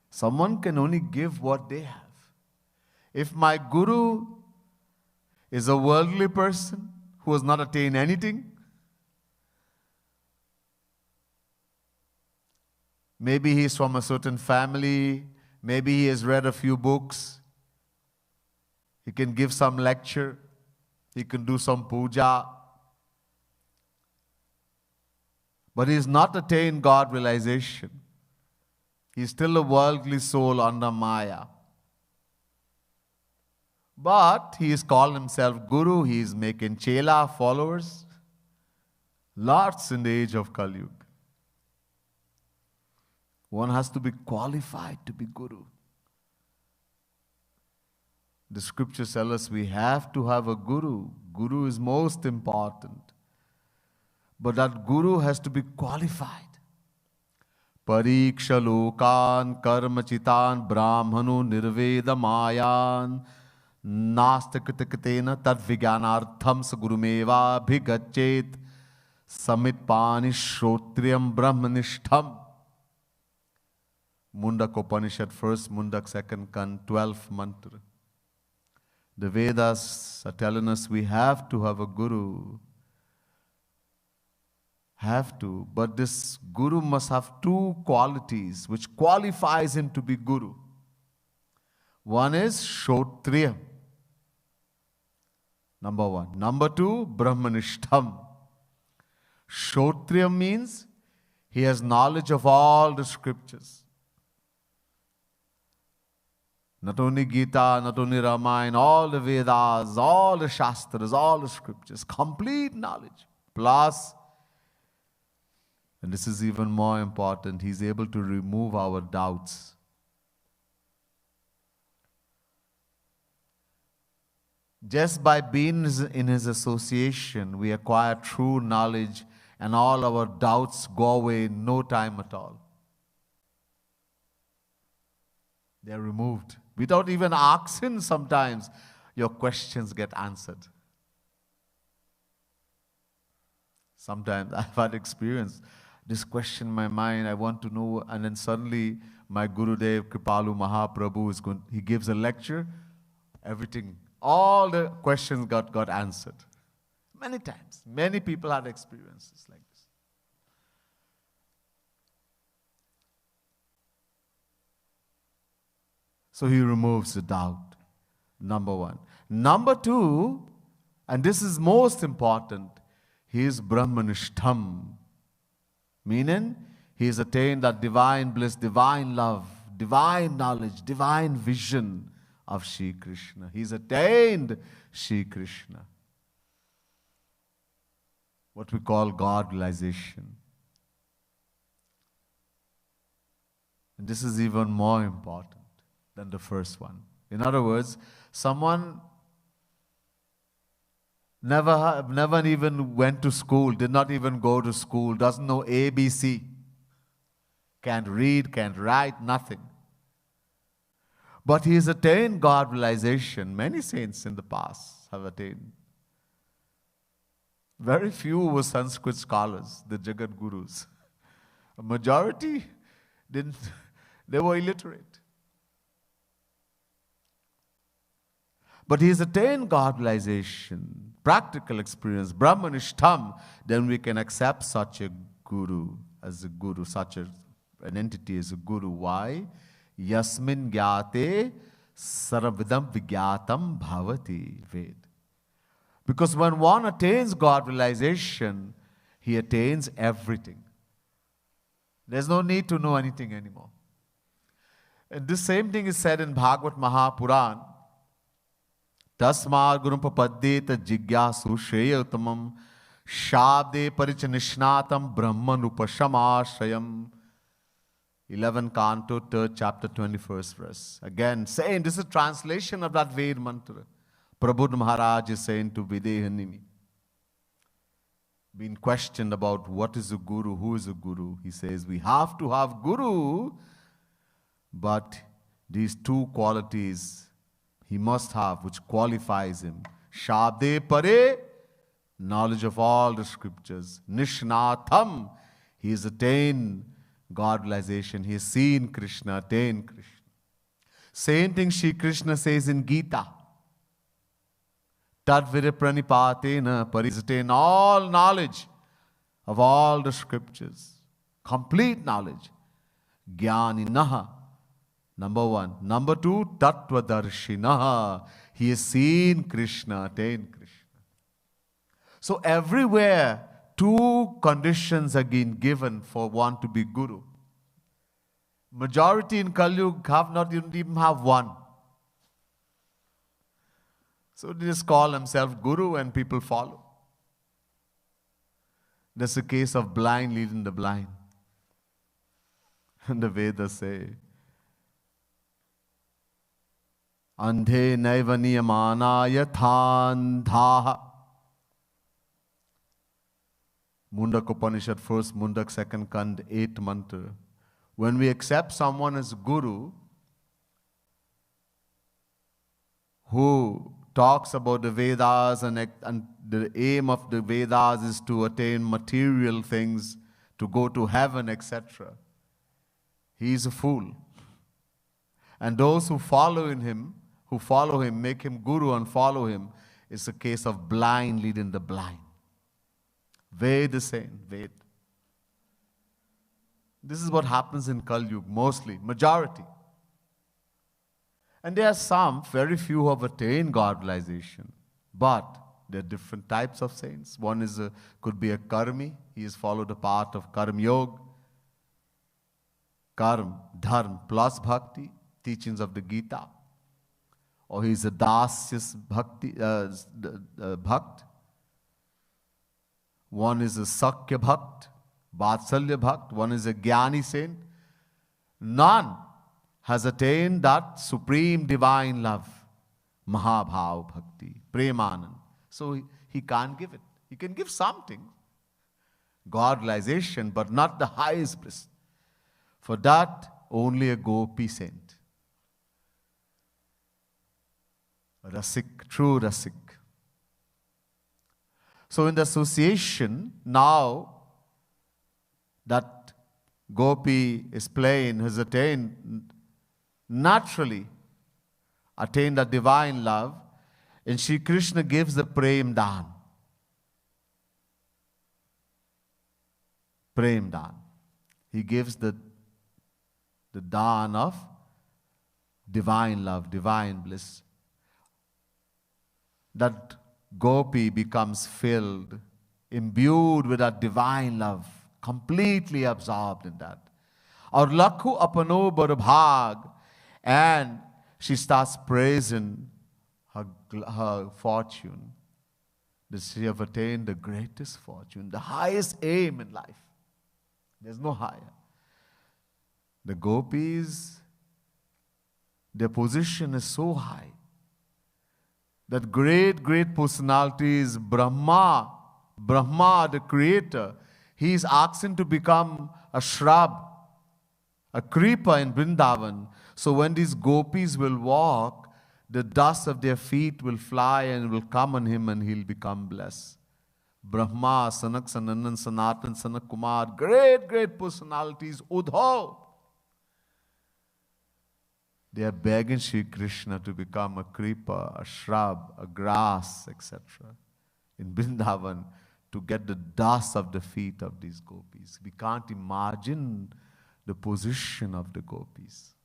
Someone can only give what they have. If my Guru is a worldly person who has not attained anything, maybe he is from a certain family, maybe he has read a few books, he can give some lecture, he can do some puja, but he has not attained God realization. He is still a worldly soul under Maya. But he is called himself Guru, he is making Chela followers, lots in the age of Kali Yuga. One has to be qualified to be Guru. The scriptures tell us we have to have a guru. Guru is most important. But that guru has to be qualified. Pariksha lokan karmachitan brahmanu nirvedamayan nastakritakatena tadvigyanartham sagurumeva bhigachet samitpani shrotriyam brahmanishtham. Mundak Upanishad, first Mundak, second Kan, 12th mantra. The Vedas are telling us we have to have a guru. Have to. But this guru must have two qualities which qualifies him to be guru. One is Shrotriya. Number one. Number two, Brahmanishtham. Shrotriya means he has knowledge of all the scriptures. Not only Gita, not only Ramayana, all the Vedas, all the Shastras, all the scriptures, complete knowledge. Plus, and this is even more important, he's able to remove our doubts. Just by being in his association, we acquire true knowledge and all our doubts go away in no time at all. They're removed. Without even asking, sometimes your questions get answered. Sometimes I've had experience. This question in my mind, I want to know, and then suddenly my Gurudev Kripalu Mahaprabhu he gives a lecture, everything, all the questions got answered. Many times. Many people had experiences like this. So he removes the doubt, number one. Number two, and this is most important, he is Brahmanishtham. Meaning, he has attained that divine bliss, divine love, divine knowledge, divine vision of Shri Krishna. He's attained Shri Krishna. What we call God realization. And this is even more important than the first one. In other words, someone never even went to school, did not even go to school, doesn't know ABC, can't read, can't write, nothing. But he has attained God realization. Many saints in the past have attained. Very few were Sanskrit scholars, the Jagat Gurus. A majority didn't, they were illiterate. But he has attained God realization, practical experience, Brahmanishtham, then we can accept such a guru as a guru, such an entity as a guru. Why? Yasmin gyate sarvidam vigyatam bhavati Ved. Because when one attains God realization, he attains everything. There's no need to know anything anymore. And this same thing is said in Bhagavad Mahapuran. Tasmad gurum papaddeta jigyasu shreyotamam shabde parichanishnatam brahmanupashamashayam. 11 Canto, 3rd chapter, 21st verse. Again, saying, this is a translation of that Ved mantra. Prabhupada Maharaj is saying to Videhanini, being questioned about what is a guru, who is a guru. He says, we have to have guru, but these two qualities he must have, which qualifies him. Shabde pare, knowledge of all the scriptures. Nishnatham, he has attained God realization. He has seen Krishna, attained Krishna. Same thing Shri Krishna says in Gita. Tadvira pranipatena parizatena, all knowledge of all the scriptures. Complete knowledge. Jnaninaha. Number one. Number two, Tattvadarshinaha. He has seen Krishna, attained Krishna. So everywhere, two conditions are being given for one to be guru. Majority in Kali Yuga have not even have one. So they just call themselves guru and people follow. That's a case of blind leading the blind. And the Vedas say, Andhe naiva niyamana yathandhaha. Mundak Upanishad, first Mundak, second Kand, 8th mantra. When we accept someone as Guru who talks about the Vedas and the aim of the Vedas is to attain material things, to go to heaven, etc., he is a fool. And those who follow him, make him Guru and follow him, is a case of blind leading the blind. Ved is saying, Ved. This is what happens in Kali Yuga, mostly, majority. And there are some, very few who have attained God realization. But there are different types of saints. One is could be a karmi. He has followed the path of karma yoga. Karma, dharma plus bhakti, teachings of the Gita. Or he is a dasyas bhakti, bhakt. One is a sakya bhakt, vatsalya bhakt. One is a jnani saint. None has attained that supreme divine love, Mahabhav Bhakti, Premanand. So he can't give it. He can give something, God realization, but not the highest bliss. For that, only a gopi saint. Rasik, true Rasik. So in the association, now that gopi is playing, has attained, naturally attained that divine love, and Shri Krishna gives the Prem Dan. Prem Dan. He gives the Dan of divine love, divine bliss. That gopi becomes filled, imbued with that divine love, completely absorbed in that. Or lakhu apano barbhag, and she starts praising her fortune, that she have attained the greatest fortune, the highest aim in life. There's no higher. The gopis, their position is so high. That great personality is Brahma, the creator. He is asking to become a shrub, a creeper in Vrindavan. So when these gopis will walk, the dust of their feet will fly and will come on him and he'll become blessed. Brahma, Sanak, Sanandan, Sanatan, Sanak Kumar, great personalities, Udhav. They are begging Shri Krishna to become a creeper, a shrub, a grass, etc. in Vrindavan to get the dust of the feet of these gopis. We can't imagine the position of the gopis.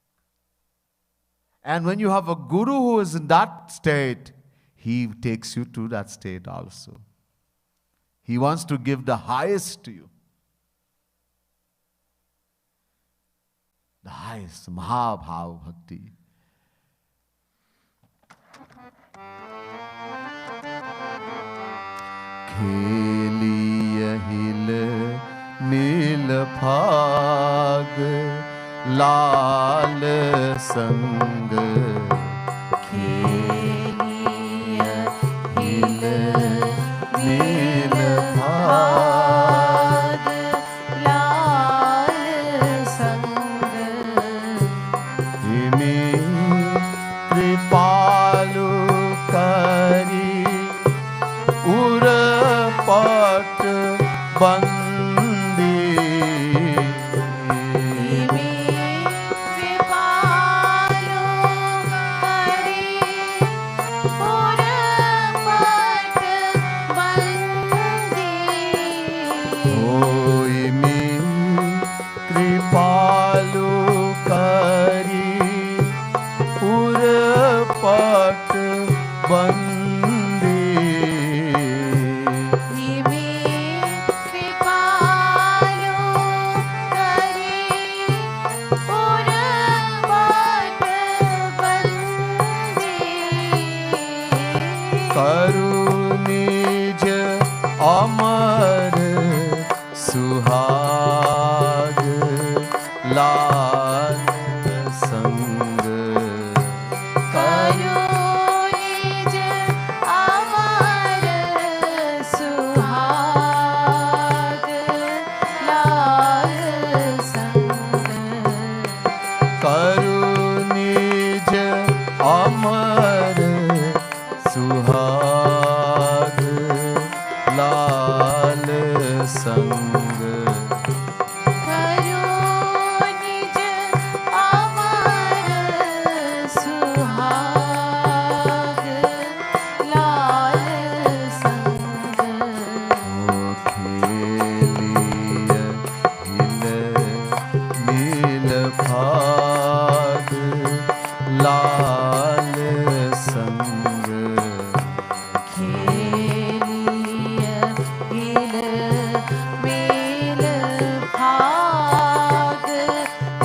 And when you have a guru who is in that state, he takes you to that state also. He wants to give the highest to you. The highest, Mahabhav Bhakti. Kheliya hil nil phag lal sang. Kheliya hil Nil bhag lal sang. Himi kripalu kari urpat bandi. Himi kripalu kari urpat bandi. Himi kripalu kari urpat bandi. Himi kripalu kari urpat bandi. Karu nij amar suhag lal sang. Karu लाल संग खेलिय हिल mail भाग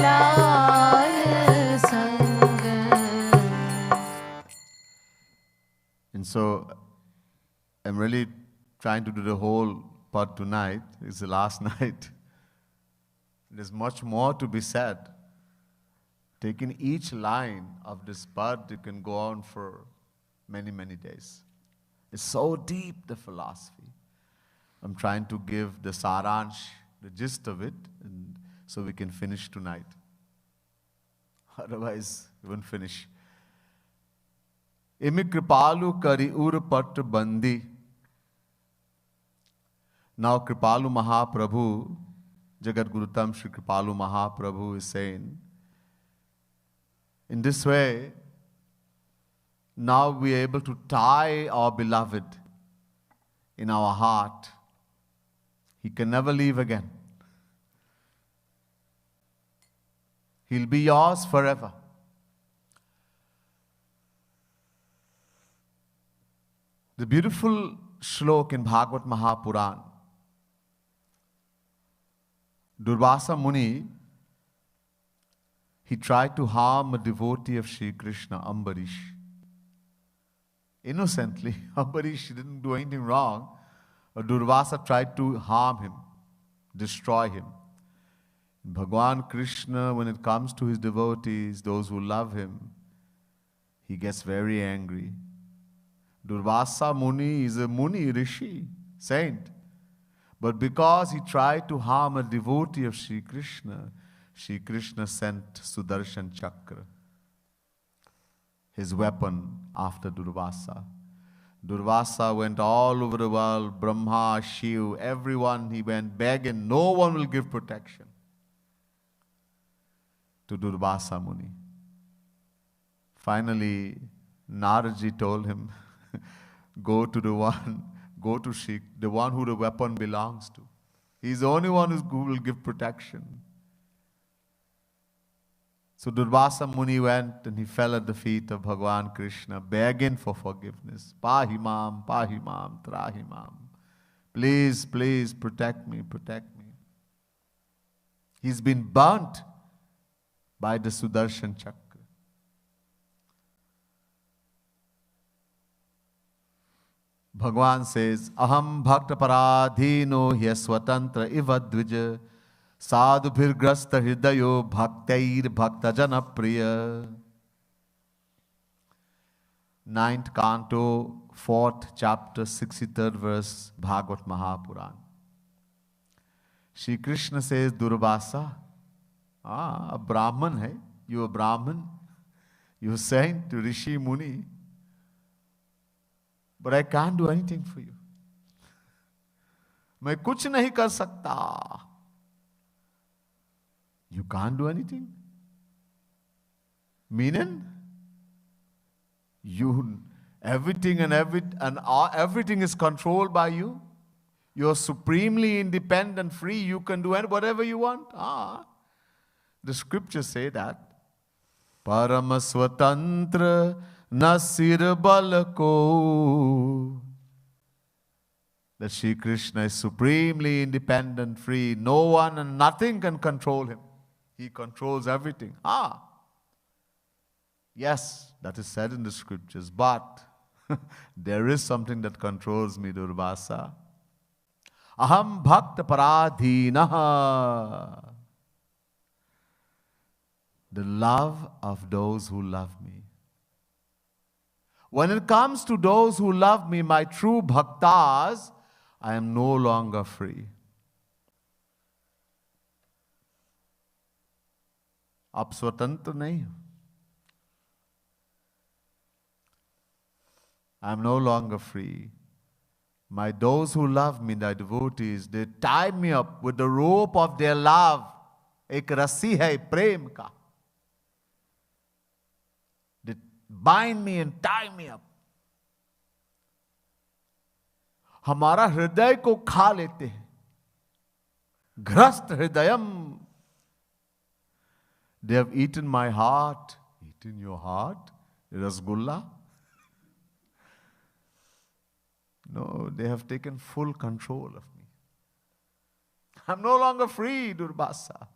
लाल संग. And so I'm really trying to do the whole part tonight. It's the last night. There's much more to be said. Taking each line of this part, you can go on for many, many days. It's so deep, the philosophy. I'm trying to give the saransh, the gist of it, and so we can finish tonight. Otherwise, we won't finish. Imi kripalu kari ur pat bandi. Now Kripalu Mahaprabhu, Jagat Gurutam Shri Kripalu Mahaprabhu is saying, in this way, now we are able to tie our beloved in our heart. He can never leave again. He'll be yours forever. The beautiful shlok in Bhagavad Mahapuran, Durvasa Muni, he tried to harm a devotee of Sri Krishna, Ambarish. Innocently, Ambarish didn't do anything wrong. Durvasa tried to harm him, destroy him. Bhagwan Krishna, when it comes to his devotees, those who love him, he gets very angry. Durvasa Muni is a Muni, Rishi, saint. But because he tried to harm a devotee of Sri Krishna sent Sudarshan Chakra, his weapon, after Durvasa. Durvasa went all over the world, Brahma, Shiv, everyone, he went begging, no one will give protection to Durvasa Muni. Finally, Naradji told him, go to the one who the weapon belongs to. He's the only one who will give protection. So Durvasa Muni went and he fell at the feet of Bhagwan Krishna, begging for forgiveness. Pahimam, Pahimam, Trahimam. Please, please protect me, protect me. He's been burnt by the Sudarshan Chakra. Bhagwan says, Aham bhakta paradhino hya swatantra iva dvija sadhu bhirgrasta hridayo bhaktair bhakta jana priya. 9th canto, 4th chapter, 63rd verse, Bhagavad Mahapuran. Shri Krishna says, Durvasa, a Brahman hai, you a Brahman, you a saint, to Rishi Muni. But I can't do anything for you. मैं कुछ नहीं कर सकता. You can't do anything? Meaning? Everything is controlled by you. You are supremely independent, free. You can do whatever you want. The scriptures say that. Parama swatantra Nasir Balako. That Shri Krishna is supremely independent, free. No one and nothing can control him. He controls everything. Yes, that is said in the scriptures. But there is something that controls me, Durvasa. Aham bhakta paradhinaha. The love of those who love me. When it comes to those who love me, my true bhaktas, I am no longer free. Ab swatantra nahi. I am no longer free. Those who love me, the devotees, they tie me up with the rope of their love. Ek rassi hai prem ka. They bind me and tie me up. हमारा हृदय को खा लेते हैं. ग्रस्त हृदयम. They have eaten my heart. in your heart, Rasgulla. No, they have taken full control of me. I'm no longer free, Durbasa.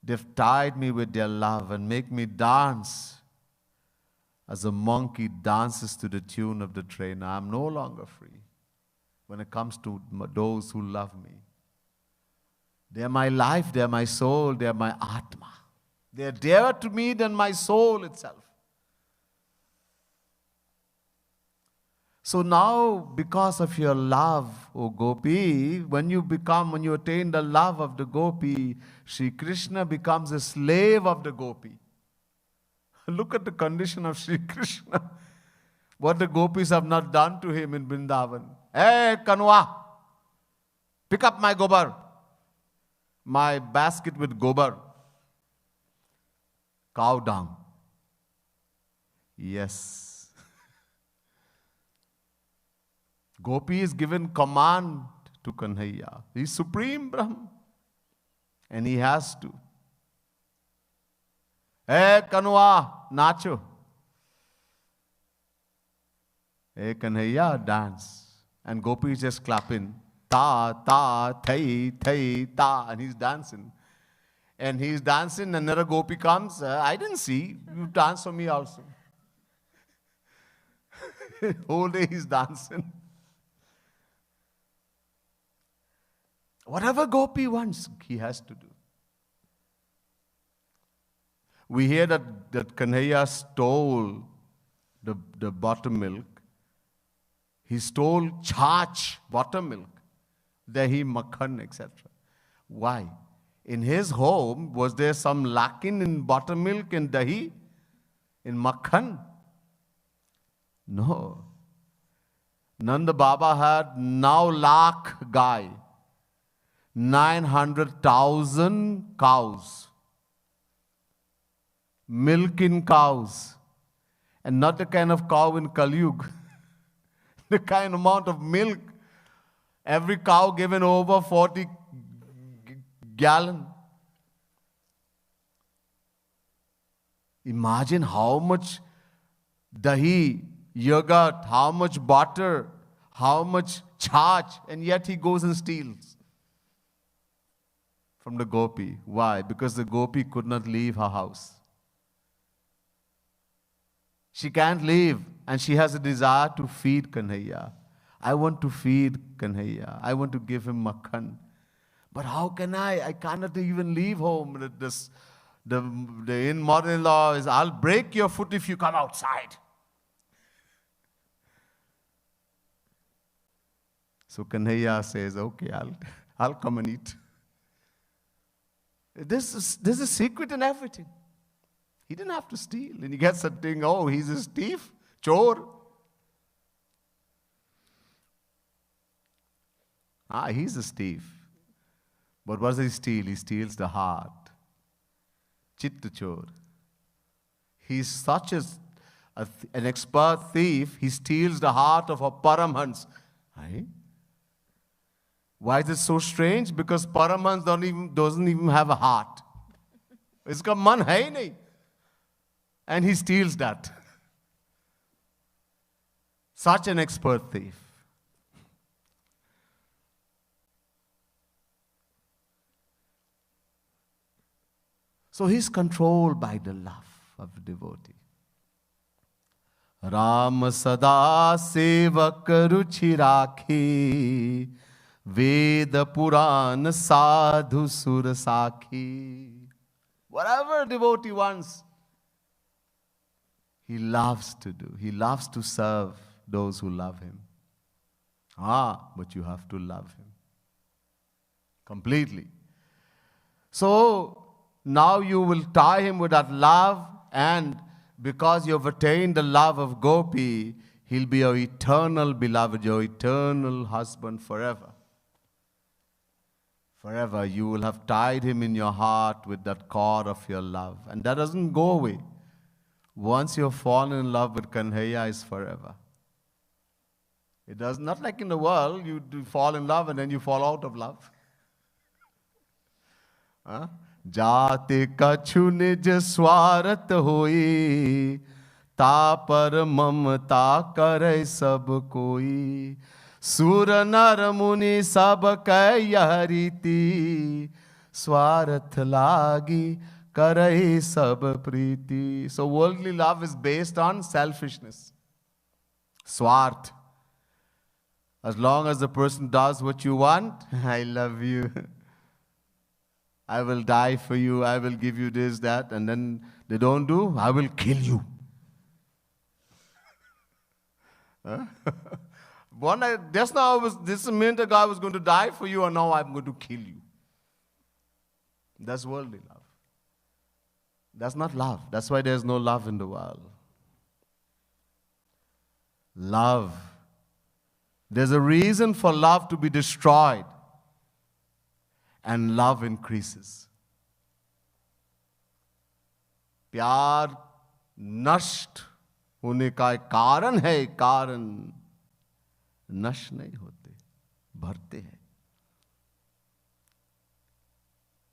They've tied me with their love and make me dance as a monkey dances to the tune of the train. I'm no longer free when it comes to those who love me. They are my life, they are my soul, they are my Atma. They are dearer to me than my soul itself. So now, because of your love, O Gopi, when you attain the love of the Gopi, Sri Krishna becomes a slave of the Gopi. Look at the condition of Sri Krishna. What the Gopis have not done to him in Vrindavan. Hey, Kanwa, pick up my gobar, my basket with gobar, cow dung. Yes. Gopi is given command to Kanhaiya. He is Supreme Brahman. And he has to. Hey, Kanwa, nacho. Hey, Kanhaiya, dance. And Gopi is just clapping. Ta, ta, thai, thai, ta. And he's dancing. And he's dancing, another Gopi comes. I didn't see. You dance for me also. Whole day he's dancing. Whatever Gopi wants, he has to do. We hear that Kanhaiya stole the buttermilk. He stole chach, buttermilk, dahi, makhan, etc. Why? In his home, was there some lacking in buttermilk and dahi, in makhan? No. Nanda Baba had 9,00,000 gai. 900,000 cows, milking cows, and not the kind of cow in Kalyug, the kind amount of milk. Every cow given over 40 gallon. Imagine how much dahi, yogurt, how much butter, how much chach, and yet he goes and steals from the Gopi. Why? Because the Gopi could not leave her house. She can't leave, and she has a desire to feed Kanhaiya. I want to feed Kanhaiya. I want to give him makhan. But how can I? I cannot even leave home. The mother-in-law is, I'll break your foot if you come outside. So Kanhaiya says, okay, I'll come and eat. There's a secret in everything. He didn't have to steal. And he gets a thing, oh, he's a thief, chor. He's a thief. But what does he steal? He steals the heart. Chitta chor. He's such an expert thief, he steals the heart of a Paramhans. Right? Why is it so strange? Because Paramhans doesn't even have a heart. Iska man hai nahi. And he steals that. Such an expert thief. So he's controlled by the love of the devotee. Ram sada sevak ruchi rakhi, Veda Puran sadhu sur sakhi. Whatever a devotee wants, he loves to do. He loves to serve those who love him. But you have to love him completely. So now you will tie him with that love, and because you have attained the love of Gopi, he'll be your eternal beloved, your eternal husband forever. Forever you will have tied him in your heart with that cord of your love. And that doesn't go away. Once you've fallen in love with Kanhaiya, it's forever. It does not like in the world, you fall in love and then you fall out of love. जाति कछु निज स्वार्थ होई, तापर ममता करे सब कोई। सुर नर मुनि सब कह यह रीति, स्वार्थ लागी करे सब प्रीति. So worldly love is based on selfishness, swart. As long as the person does what you want, I love you, I will die for you, I will give you this, that, and then they don't do, I will kill you. Just now, this a minute ago I was going to die for you, and now I'm going to kill you. That's worldly love. That's not love. That's why there's no love in the world. Love. There's a reason for love to be destroyed, and love increases. प्यार नष्ट होने का एक कारण है, कारण नष्ट नहीं होते, बढ़ते हैं.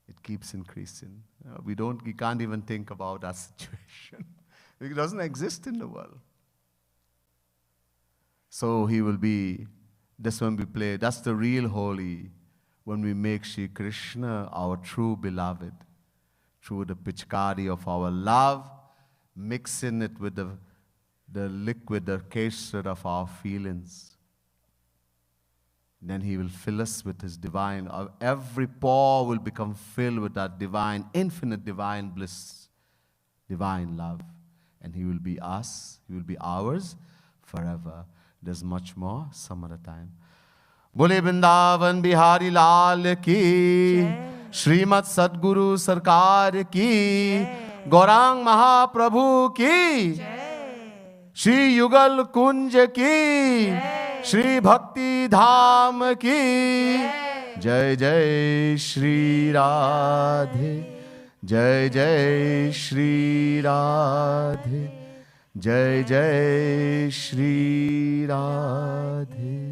It keeps increasing. We can't even think about our situation. It doesn't exist in the world. So he will be, that's when we play, that's the real holy, when we make Shri Krishna our true beloved, through the pichkari of our love, mixing it with the liquid, the kesar of our feelings. Then he will fill us with his divine, every pore will become filled with that divine, infinite divine bliss, divine love. And he will be us, he will be ours forever. There's much more some other time. Bole Vrindavan Bihari Lal ki, Srimad Sadguru Sarkar ki, Gaurang Mahaprabhu ki, Shri Yugal Kunj ki, Shri Bhakti Dham ki, Jai Jai Shri Radhe, Jai Jai Shri Radhe, Jai Jai Shri Radhe.